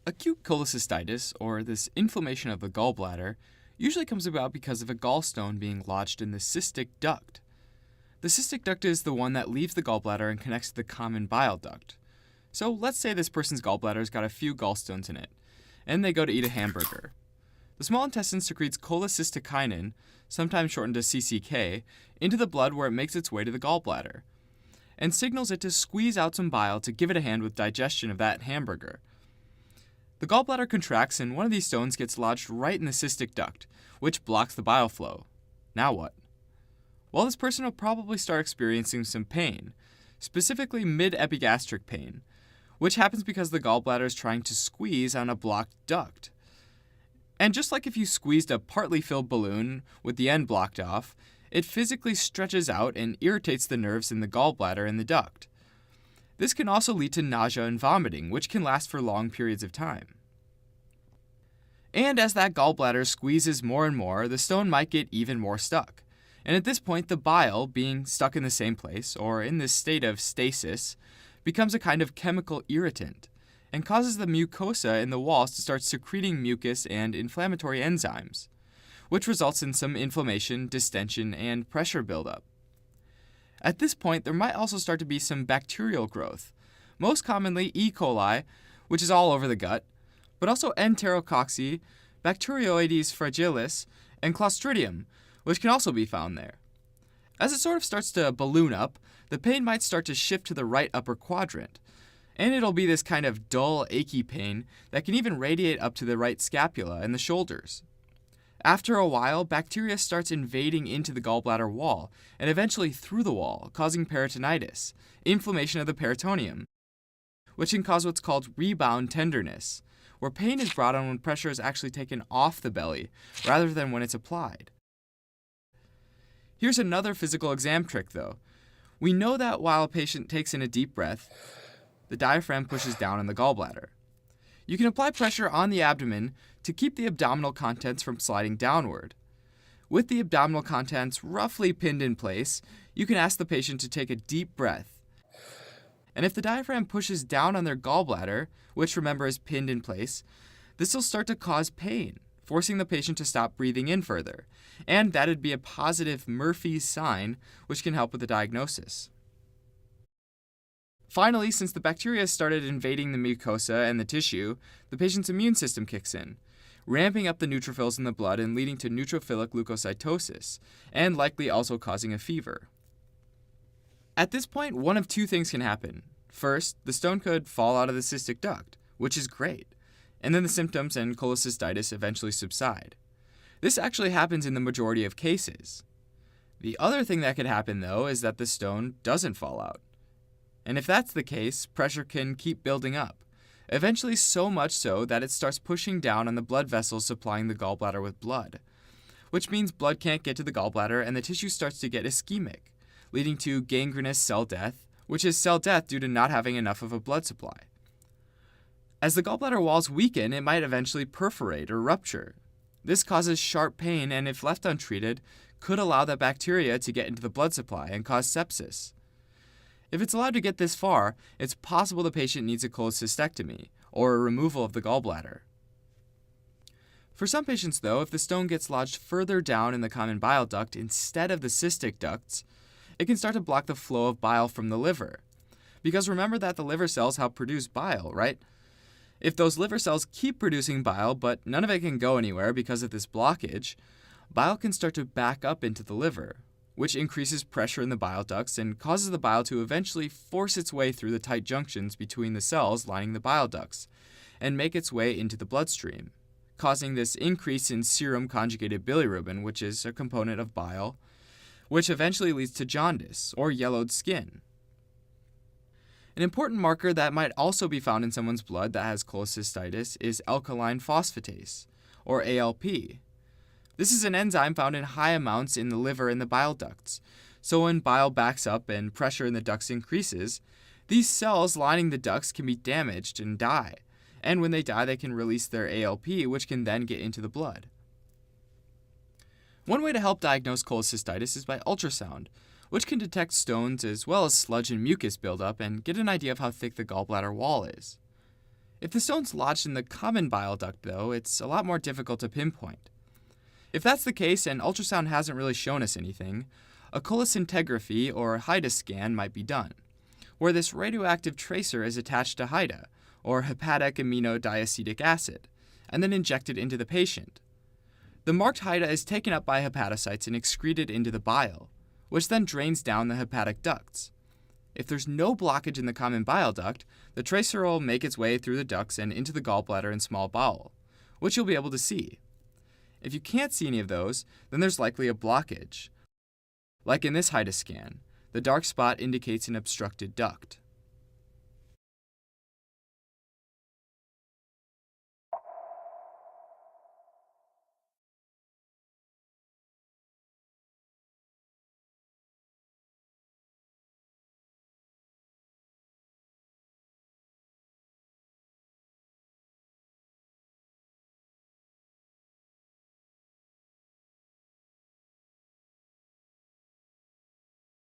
Acute cholecystitis, or this inflammation of the gallbladder, usually comes about because of a gallstone being lodged in the cystic duct. The cystic duct is the one that leaves the gallbladder and connects to the common bile duct. So let's say this person's gallbladder's got a few gallstones in it, and they go to eat a hamburger. The small intestine secretes cholecystokinin, sometimes shortened to CCK, into the blood where it makes its way to the gallbladder, and signals it to squeeze out some bile to give it a hand with digestion of that hamburger. The gallbladder contracts and one of these stones gets lodged right in the cystic duct, which blocks the bile flow. Now what? Well, this person will probably start experiencing some pain, specifically mid-epigastric pain, which happens because the gallbladder is trying to squeeze on a blocked duct. And just like if you squeezed a partly filled balloon with the end blocked off, it physically stretches out and irritates the nerves in the gallbladder and the duct. This can also lead to nausea and vomiting, which can last for long periods of time. And as that gallbladder squeezes more and more, the stone might get even more stuck. And at this point, the bile, being stuck in the same place, or in this state of stasis, becomes a kind of chemical irritant, and causes the mucosa in the walls to start secreting mucus and inflammatory enzymes, which results in some inflammation, distension, and pressure buildup. At this point, there might also start to be some bacterial growth, most commonly E. coli, which is all over the gut, but also Enterococci, Bacteroides fragilis, and Clostridium, which can also be found there. As it sort of starts to balloon up, the pain might start to shift to the right upper quadrant, and it'll be this kind of dull, achy pain that can even radiate up to the right scapula and the shoulders. After a while, bacteria starts invading into the gallbladder wall and eventually through the wall, causing peritonitis, inflammation of the peritoneum, which can cause what's called rebound tenderness, where pain is brought on when pressure is actually taken off the belly rather than when it's applied. Here's another physical exam trick though. We know that while a patient takes in a deep breath, the diaphragm pushes down on the gallbladder. You can apply pressure on the abdomen to keep the abdominal contents from sliding downward. With the abdominal contents roughly pinned in place, you can ask the patient to take a deep breath. And if the diaphragm pushes down on their gallbladder, which remember is pinned in place, this will start to cause pain, forcing the patient to stop breathing in further. And that'd be a positive Murphy's sign, which can help with the diagnosis. Finally, since the bacteria started invading the mucosa and the tissue, the patient's immune system kicks in, ramping up the neutrophils in the blood and leading to neutrophilic leukocytosis, and likely also causing a fever. At this point, one of two things can happen. First, the stone could fall out of the cystic duct, which is great, and then the symptoms and cholecystitis eventually subside. This actually happens in the majority of cases. The other thing that could happen, though, is that the stone doesn't fall out. And if that's the case, pressure can keep building up, eventually so much so that it starts pushing down on the blood vessels supplying the gallbladder with blood, which means blood can't get to the gallbladder and the tissue starts to get ischemic, leading to gangrenous cell death, which is cell death due to not having enough of a blood supply. As the gallbladder walls weaken, it might eventually perforate or rupture. This causes sharp pain and, if left untreated, could allow the bacteria to get into the blood supply and cause sepsis. If it's allowed to get this far, it's possible the patient needs a cholecystectomy, or a removal of the gallbladder. For some patients, though, if the stone gets lodged further down in the common bile duct instead of the cystic ducts, it can start to block the flow of bile from the liver. Because remember that the liver cells help produce bile, right? If those liver cells keep producing bile, but none of it can go anywhere because of this blockage, bile can start to back up into the liver, which increases pressure in the bile ducts and causes the bile to eventually force its way through the tight junctions between the cells lining the bile ducts and make its way into the bloodstream, causing this increase in serum conjugated bilirubin, which is a component of bile, which eventually leads to jaundice or yellowed skin. An important marker that might also be found in someone's blood that has cholecystitis is alkaline phosphatase, or ALP. This is an enzyme found in high amounts in the liver and the bile ducts. So when bile backs up and pressure in the ducts increases, these cells lining the ducts can be damaged and die. And when they die, they can release their ALP, which can then get into the blood. One way to help diagnose cholecystitis is by ultrasound, which can detect stones as well as sludge and mucus buildup and get an idea of how thick the gallbladder wall is. If the stone's lodged in the common bile duct, though, it's a lot more difficult to pinpoint. If that's the case and ultrasound hasn't really shown us anything, a cholecystigraphy or HIDA scan might be done, where this radioactive tracer is attached to HIDA, or hepatic aminodiacetic acid, and then injected into the patient. The marked HIDA is taken up by hepatocytes and excreted into the bile, which then drains down the hepatic ducts. If there's no blockage in the common bile duct, the tracer will make its way through the ducts and into the gallbladder and small bowel, which you'll be able to see. If you can't see any of those, then there's likely a blockage. Like in this HIDA scan, the dark spot indicates an obstructed duct.